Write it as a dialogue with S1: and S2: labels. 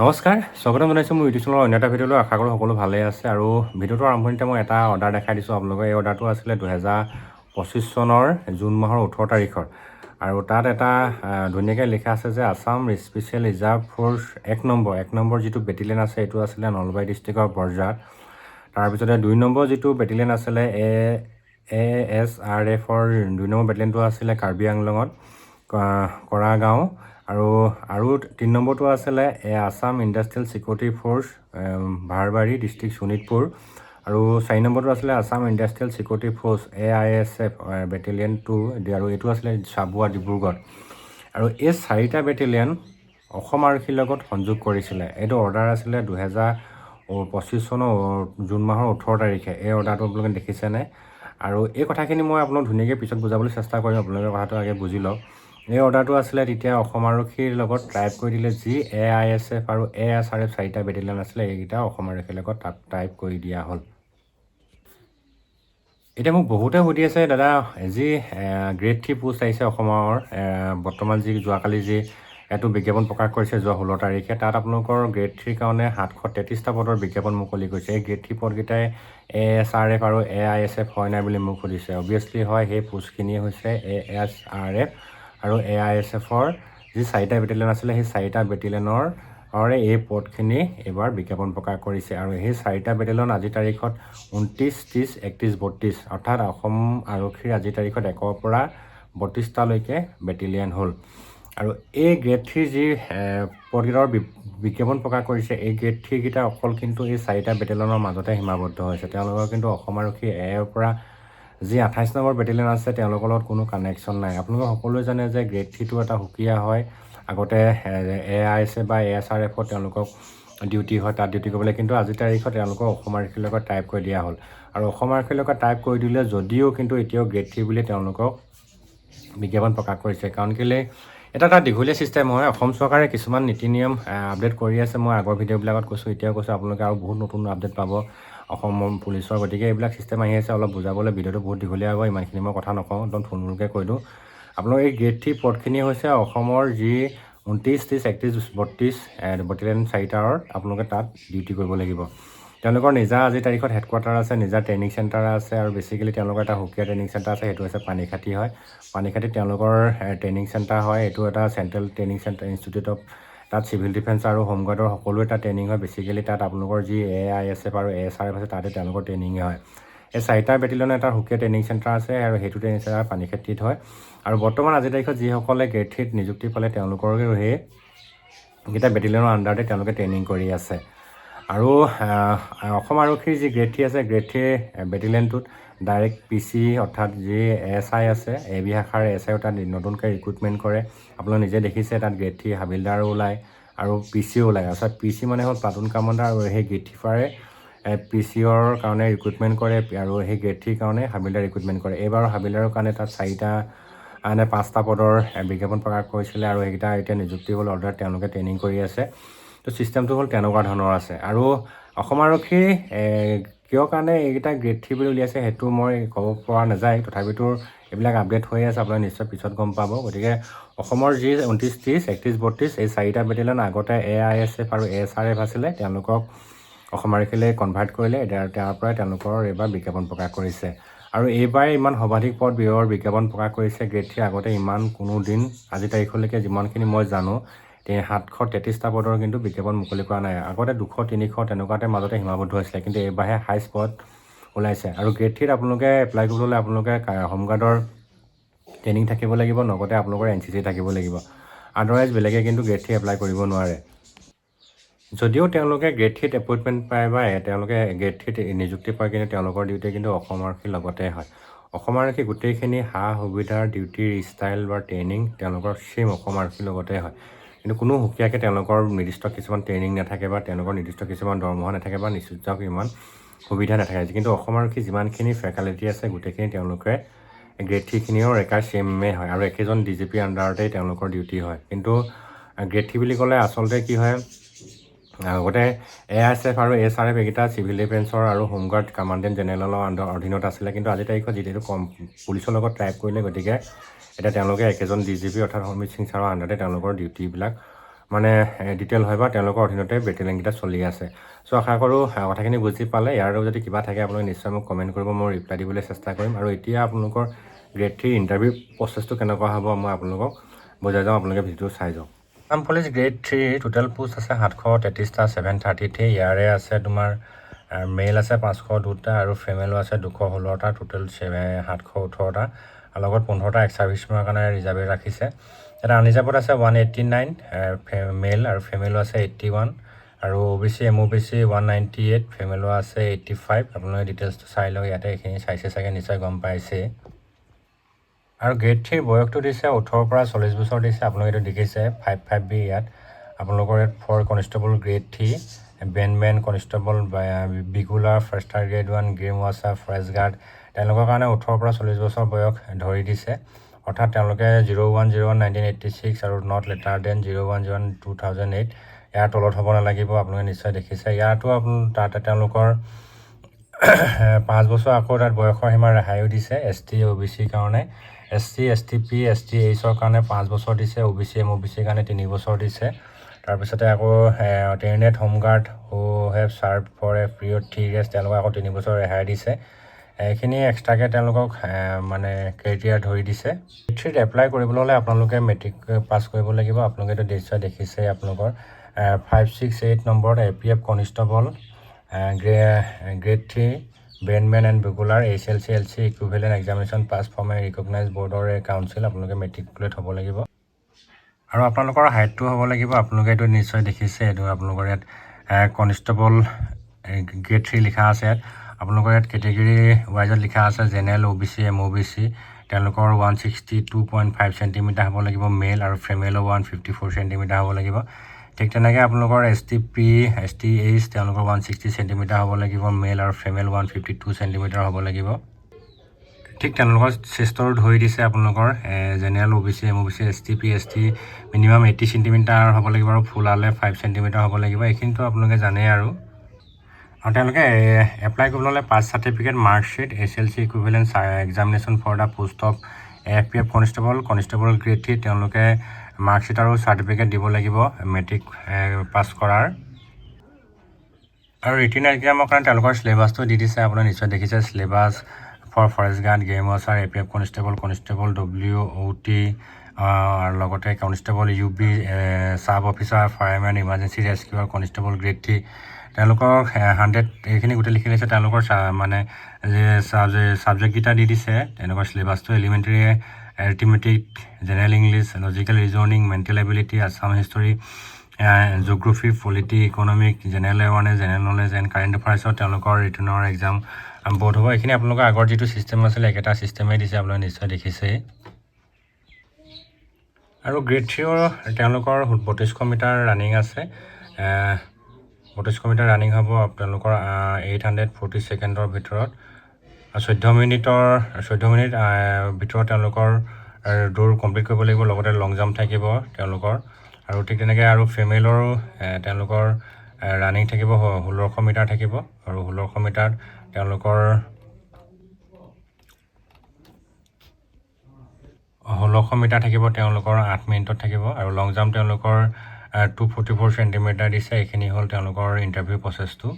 S1: নমস্কাৰ, স্বাগতম জনাইছোঁ মোৰ ইউটিউব চেনেলৰ অন্য এটা ভিডিঅ'লৈ। আশা কৰোঁ সকলো ভালেই আছে। আৰু ভিডিঅ'টোৰ আৰম্ভণিতে মই এটা অৰ্ডাৰ দেখাই দিছোঁ আপোনালোকক। এই অৰ্ডাৰটো আছিলে 2025 চনৰ জুন মাহৰ 18 তাৰিখৰ। আৰু তাত এটা ধুনীয়াকৈ লিখা আছে যে আছাম স্পেচিয়েল ৰিজাৰ্ভ ফ'ৰ্চ এক নম্বৰ যিটো বেটেলিয়ন আছে এইটো আছিলে নলবাৰী ডিষ্ট্ৰিক্টৰ বৰঝাৰ। তাৰপিছতে 2 নম্বৰ যিটো বেটেলিয়ন আছিলে ASRFৰ 2 নম্বৰ বেটেলিয়নটো আছিলে কাৰ্বি আংলঙত কৰা গাঁও। আৰু 3 নম্বৰটো আছিলে আছাম ইণ্ডাষ্ট্ৰিয়েল ছিকিউৰিটি ফ'ৰ্চ ভাৰবাৰী ডিষ্ট্ৰিক্ট শোণিতপুৰ। আৰু 4 নম্বৰটো আছিলে Assam industrial security force AISF battalion 2, আৰু এইটো আছিলে চাবুৱা ডিব্ৰুগড়। আৰু এই 4টা বেটেলিয়ন অসম আৰক্ষীৰ লগত সংযোগ কৰিছিলে। এইটো অৰ্ডাৰ আছিলে 2025 চনৰ জুন মাহৰ 18 তাৰিখে। এই অৰ্ডাৰটো আপোনালোকে দেখিছেনে? আৰু এই কথাখিনি মই আপোনাক ধুনীয়াকৈ পিছত বুজাবলৈ চেষ্টা কৰিম, আপোনালোকে কথাটো আগে বুজি লওক। এই অৰ্ডাৰটো আছিলে তেতিয়া অসম আৰক্ষীৰ লগত টাইপ কৰি দিলে, যি AISF আৰু ASRF 4টা বেটেলিয়ন আছিলে এইকেইটা অসম আৰক্ষীৰ লগত তাত টাইপ কৰি দিয়া হ'ল। এতিয়া মোক বহুতে সুধি আছে, দাদা যি গ্ৰেড 3 পোষ্ট আহিছে অসমৰ বৰ্তমান যোৱাকালি এইটো বিজ্ঞাপন প্ৰকাশ কৰিছে যোৱা 16 তাৰিখে, তাত আপোনালোকৰ গ্ৰেড 3 কাৰণে 733টা পদৰ বিজ্ঞাপন মুকলি কৰিছে। এই গ্ৰেড 3 পদকেইটাই ASRF আৰু AISF হয় নাই বুলি মোক সুধিছে। অবভিয়াছলি হয়, সেই পোষ্টখিনিয়ে হৈছে ASRF আৰু AISFৰ যি 4টা বেটেলিয়ন আছিলে সেই 4টা বেটেলিয়নৰ এই পদখিনি এইবাৰ বিজ্ঞাপন প্ৰকাশ কৰিছে। আৰু সেই 4টা বেটেলিয়ন আজিৰ তাৰিখত 29, 30, 31, 32, অৰ্থাৎ অসম আৰক্ষীৰ আজিৰ তাৰিখত 1ৰ পৰা 32টালৈকে বেটেলিয়ন হ'ল। আৰু এই গ্ৰেড 3 যি পদকেইটাৰ বিজ্ঞাপন প্ৰকাশ কৰিছে, এই গ্ৰেড 3 কেইটা অকল কিন্তু এই 4টা বেটেলিয়নৰ মাজতে সীমাবদ্ধ হৈছে। তেওঁলোকৰ কিন্তু অসম আৰক্ষী এৰ পৰা যি 28 নম্বৰ বেটেলিয়ন আছে তেওঁলোকৰ লগত কোনো কানেকশ্যন নাই। আপোনালোকে সকলোৱে জানে যে গ্ৰেড 3টো এটা সুকীয়া হয়। আগতে AISF বা ASRFত তেওঁলোকক ডিউটি হয়, তাত ডিউটি কৰিবলৈ, কিন্তু আজিৰ তাৰিখত তেওঁলোকক অসম আৰক্ষীৰ লগত টাইপ কৰি দিয়া হ'ল। আৰু অসম আৰক্ষীৰ লগত টাইপ কৰি দিলে যদিও কিন্তু এতিয়াও গ্ৰেড 3 বুলি তেওঁলোকক বিজ্ঞাপন প্ৰকাশ কৰিছে। কাৰণ কেলৈ এটা দীঘলীয়া ছিষ্টেম হয়। অসম চৰকাৰে কিছুমান নীতি নিয়ম আপডেট কৰি আছে। মই আগৰ ভিডিঅ'বিলাকত কৈছোঁ, এতিয়াও কৈছোঁ, আপোনালোকে আৰু বহুত নতুন আপডেট পাব অসম পুলিচৰ। গতিকে এইবিলাক ছিষ্টেম আহি আছে, অলপ বুজাবলৈ ভিডিঅ'টো বহুত দীঘলীয়া হ'ব। ইমানখিনি মই কথা নকওঁ, একদম থুলমূলকৈ কৈ দিওঁ। আপোনালোকৰ এই গ্ৰেড 3 পদখিনি হৈছে অসমৰ যি 29, 30, 31, 32 বেটেলিয়ন 4টাৰ আপোনালোকে তাত ডিউটি কৰিব লাগিব। তেওঁলোকৰ নিজা আজিৰ তাৰিখত হেডকোৱাৰ্টাৰ আছে, নিজা ট্ৰেইনিং চেণ্টাৰ আছে। আৰু বেছিকেলি তেওঁলোকৰ এটা সুকীয়া ট্ৰেইনিং চেণ্টাৰ আছে, সেইটো হৈছে পানীখাতি হয়। পানীখাতিত তেওঁলোকৰ ট্ৰেইনিং চেণ্টাৰ হয়। এইটো এটা central training centre institute of, তাত চিভিল ডিফেন্স আৰু হোমগাৰ্ডৰ সকলো এটা ট্ৰেইনিং হয়। বেছিকেলি তাত আপোনালোকৰ যি AISF আৰু ASRF আছে তাতে তেওঁলোকৰ ট্ৰেইনিঙে হয়। এই 4টা বেটেলিয়নৰ এটা সুকীয়া ট্ৰেইনিং চেণ্টাৰ আছে, আৰু সেইটো ট্ৰেইনিং চেণ্টাৰ পানীখাতিত হয়। আৰু বৰ্তমান আজিৰ তাৰিখত যিসকলে গ্ৰেড 3ত নিযুক্তি পালে তেওঁলোকৰ সেইকেইটা বেটেলিয়নৰ আণ্ডাৰতে তেওঁলোকে ট্ৰেইনিং কৰি আছে। আৰু অসম আৰক্ষীৰ যি গ্ৰেড 3 আছে, গ্ৰেড 3 বেটেলিয়নটোত ডাইৰেক্ট PC অৰ্থাৎ যি SI আছে, AB শাখাৰ SIও তাত নতুনকৈ ৰিক্ৰুটমেণ্ট কৰে। আপোনালোকে নিজে দেখিছে, তাত গ্ৰেড 3 হাবিলদাৰো ওলায় আৰু PCও ওলায়। অৰ্থাৎ PC মানে হ'ল প্লাটুন কামাণ্ডাৰ, আৰু সেই গ্ৰেড 3 PCৰ কাৰণে ৰিক্ৰুটমেণ্ট কৰে, আৰু সেই গ্ৰেড 3 কাৰণে হাবিলদাৰ ৰিক্ৰুটমেণ্ট কৰে। এইবাৰ হাবিলদাৰৰ কাৰণে তাত 5টা পদৰ বিজ্ঞাপন প্ৰকাশ কৰিছিলে, আৰু সেইকেইটা এতিয়া নিযুক্তি হ'ল অৰ্ডাৰ, তেওঁলোকে ট্ৰেইনিং কৰি আছে। তো ছিষ্টেমটো হ'ল তেনেকুৱা ধৰণৰ আছে। আৰু অসম আৰক্ষী কিয় কাৰণে এইকেইটা গ্ৰেড 3 বুলি উলিয়াইছে সেইটো মই ক'ব পৰা নাযায়, তথাপিতো এইবিলাক আপডেট হৈ আছে, আপোনালোকে নিশ্চয় পিছত গম পাব। গতিকে অসমৰ যি 29, 30, 31, 32 এই 4টা বেটেলিয়ন আগতে AISF আৰু ASRF আছিলে, তেওঁলোকক অসম আৰক্ষীলৈ কনভাৰ্ট কৰিলে। তাৰ পৰাই তেওঁলোকৰ এইবাৰ বিজ্ঞাপন প্ৰকাশ কৰিছে। আৰু এইবাৰ ইমান সৰ্বাধিক পদ ব্যয়ৰ বিজ্ঞাপন প্ৰকাশ কৰিছে গ্ৰেড 3। আগতে ইমান কোনো দিন আজিৰ তাৰিখলৈকে যিমানখিনি মই জানো 733টা পদৰ কিন্তু বিজ্ঞাপন মুকলি কৰা নাই। আগতে 200, 300 তেনেকুৱাতে মাজতে সীমাবদ্ধ হৈছিলে, কিন্তু এইবাৰহে হাইষ্ট পদ ওলাইছে। আৰু গ্ৰেড 3ত আপোনালোকে এপ্লাই কৰিবলৈ আপোনালোকে হোমগাৰ্ডৰ ট্ৰেইনিং থাকিব লাগিব, লগতে আপোনালোকৰ NCC থাকিব লাগিব। আদাৰৱাইজ বেলেগে কিন্তু গ্ৰেড 3 এপ্লাই কৰিব নোৱাৰে। যদিও তেওঁলোকে গ্ৰেড 3ত এপইণ্টমেণ্ট পায় বা তেওঁলোকে গ্ৰেড 3ত নিযুক্তি পায়, কিন্তু তেওঁলোকৰ ডিউটি কিন্তু অসম আৰক্ষীৰ লগতে হয়। অসম আৰক্ষী গোটেইখিনি সা সুবিধাৰ ডিউটিৰ ষ্টাইল বা ট্ৰেইনিং তেওঁলোকৰ সেম অসম আৰক্ষীৰ লগতে হয়। কিন্তু কোনো সুকীয়াকৈ তেওঁলোকৰ নিৰ্দিষ্ট কিছুমান ট্ৰেইনিং নাথাকে, বা তেওঁলোকৰ নিৰ্দিষ্ট কিছুমান দৰমহা নাথাকে, বা নিশ্চিত ইমান সুবিধা নাথাকে। কিন্তু অসম আৰক্ষী যিমানখিনি ফেকালিটি আছে গোটেইখিনি তেওঁলোকে গ্ৰেড 3খিনিও একেবাৰে ছেমেই হয়, আৰু একেজন DGP আণ্ডাৰতেই তেওঁলোকৰ ডিউটি হয়। কিন্তু গ্ৰেড 3 বুলি ক'লে আচলতে কি হয়, আগতে AISF আৰু ASRF এইকেইটা চিভিল ডিফেন্সৰ আৰু হোমগাৰ্ড কামাণ্ডেণ্ট জেনেৰেলৰ অধীনত আছিলে, কিন্তু আজিৰ তাৰিখত যিহেতু পুলিচৰ লগত টাইপ কৰিলে, গতিকে এতিয়া তেওঁলোকে একেজন DGP অৰ্থাৎ অমিত সিং ছাৰৰ আণ্ডাৰতে তেওঁলোকৰ ডিউটিবিলাক মানে ডিটেইল হয় বা তেওঁলোকৰ অধীনতে বেটেলিয়নকেইটা চলি আছে। চ' আশা কৰোঁ কথাখিনি বুজি পালে। ইয়াৰ যদি কিবা থাকে আপোনালোকে নিশ্চয় মোক কমেণ্ট কৰিব, মই ৰিপ্লাই দিবলৈ চেষ্টা কৰিম। আৰু এতিয়া আপোনালোকৰ গ্ৰেড 3 ইণ্টাৰভিউ প্ৰচেছটো কেনেকুৱা হ'ব মই আপোনালোকক বুজাই যাওঁ, আপোনালোকে ভিডিঅ'টো চাই যাওক। Assam police grade 3 total post আছে 733টা, 733। ইয়াৰে আছে তোমাৰ মেল আছে 502টা আৰু ফিমেলো আছে 216টা, টোটেল 718টা। আৰু লগত 15টা এক্স ছাৰ্ভিচমেনৰ কাৰণে ৰিজাৰ্ভে ৰাখিছে। এটা আনৰিজাৰ্ভত আছে 189 মেল আৰু ফিমেলো আছে 81, আৰু OBC MOBC 198, ফিমেলো আছে 85। আপোনালোকে ডিটেইলছটো চাই লওক, ইয়াতে এইখিনি চাইছে চাগে, নিশ্চয় গম পাইছে। আৰু গ্ৰেড 3 বয়সটো দিছে 18ৰ পৰা 40 বছৰ দিছে। আপোনালোকে এইটো দেখিছে 55B ইয়াত। আপোনালোকৰ ইয়াত ফৰ কনষ্টেবল গ্ৰেড 3, বেনমেন constable, bugler, forester grade 1, game watcher, forest guard, তেওঁলোকৰ কাৰণে 18ৰ পৰা 40 বছৰ বয়স ধৰি দিছে। অৰ্থাৎ তেওঁলোকে 0101-1986 আৰু নট লেটাৰ দেন 0101-2008 ইয়াৰ তলত হ'ব নালাগিব। আপোনালোকে নিশ্চয় দেখিছে। ইয়াতো তাতে তেওঁলোকৰ 5 বছৰ আকৌ তাত বয়সৰ সীমা ৰেহাইও দিছে। ST OBCৰ কাৰণে, SC STP STHৰ কাৰণে 5 বছৰ দিছে, OBC MOBCৰ কাৰণে 3 বছৰ দিছে। তাৰপিছতে আকৌ টেৰনেট home guard who have serve for a period 3 years, তেওঁলোকক আকৌ 3 বছৰ ৰেহাই দিছে। এইখিনি এক্সট্ৰাকৈ তেওঁলোকক মানে ক্ৰাইটেৰিয়া ধৰি দিছে। গ্ৰেড 3ত এপ্লাই কৰিবলৈ হ'লে আপোনালোকে মেট্ৰিক পাছ কৰিব লাগিব। আপোনালোকে এইটো নিশ্চয় দেখিছে। আপোনালোকৰ 568 নম্বৰত APF কনষ্টেবল গ্ৰেড 3 বেনমেন and bugler HLC LC equivalent examination pass from a recognize বৰ্ডৰ কাউন্সিল। আপোনালোকে মেট্ৰিকুলেট হ'ব লাগিব। আৰু আপোনালোকৰ হাইটটো হ'ব লাগিব। আপোনালোকে এইটো নিশ্চয় দেখিছে। এইটো আপোনালোকৰ ইয়াত কনষ্টেবল গ্ৰেড 3 লিখা আছে। ইয়াত আপোনালোকৰ ইয়াত কেটেগৰী ৱাইজত লিখা আছে জেনেৰেল, OBC MOBC, তেওঁলোকৰ 162.5 চেণ্টিমিটাৰ হ'ব লাগিব মেল, আৰু ফিমেলো 154 চেণ্টিমিটাৰ হ'ব লাগিব। ঠিক তেনেকৈ আপোনালোকৰ STP STH তেওঁলোকৰ 160 চেণ্টিমিটাৰ হ'ব লাগিব মেল, আৰু ফিমেল 152 চেণ্টিমিটাৰ হ'ব লাগিব। ঠিক তেওঁলোকৰ চেষ্টৰো ধৰি দিছে। আপোনালোকৰ general, OBC MOBC, STP ST minimum 80 centimetre হ'ব লাগিব, আৰু ফুলালে 5 চেণ্টিমিটাৰ হ'ব লাগিব। এইখিনিতো আপোনালোকে জানেই। আৰু তেওঁলোকে এপ্লাই কৰিবলৈ হ'লে pass certificate, marksheet, SLC equivalent examination for the post of APF constable grade 3, তেওঁলোকে মাৰ্কশ্বিট আৰু চাৰ্টিফিকেট দিব লাগিব মেট্ৰিক পাছ কৰাৰ। আৰু ৰিটিন এক্সামৰ কাৰণে তেওঁলোকৰ চিলেবাছটো দি দিছে। আপোনালোকে নিশ্চয় দেখিছে। Syllabus for forest guard, game watcher, APF constable WOT, আৰু লগতে constable UB, sub officer, firemen, emergency rescuer, constable grade 3, তেওঁলোকৰ 100 এইখিনি গোটেই লিখি লৈছে। তেওঁলোকৰ মানে ছাবজেক্টকেইটা দি দিছে। তেওঁলোকৰ চিলেবাছটো elementary arithmetic, general English, logical reasoning, mental ability, Assam history, geography, polity, economic, general awareness, general knowledge and current এফেয়াৰ্ছৰ তেওঁলোকৰ ৰিটেনৰ এক্সাম বৰ্ড হ'ব। এইখিনি আপোনালোকৰ আগৰ যিটো ছিষ্টেম আছিলে একেটা ছিষ্টেমেই দিছে। আপোনালোকে নিশ্চয় দেখিছেই। আৰু গ্ৰেড 3ৰ তেওঁলোকৰ 3200 মিটাৰ ৰানিং আছে। 3200 মিটাৰ ৰানিং হ'ব তেওঁলোকৰ 840 ছেকেণ্ডৰ ভিতৰত। 14 মিনিট ভিতৰত তেওঁলোকৰ দৌৰ কমপ্লিট কৰিব লাগিব। লগতে লং জাম্প থাকিব তেওঁলোকৰ। আৰু ঠিক তেনেকৈ আৰু ফিমেলৰো তেওঁলোকৰ ৰানিং থাকিব 1600 মিটাৰ থাকিব। আৰু 1600 মিটাৰত তেওঁলোকৰ 1600 মিটাৰ থাকিব তেওঁলোকৰ 8 মিনিটত থাকিব। আৰু লং জাম্প তেওঁলোকৰ 244 চেণ্টিমিটাৰ দিছে। এইখিনি হ'ল তেওঁলোকৰ ইণ্টাৰভিউ প্ৰচেছটো।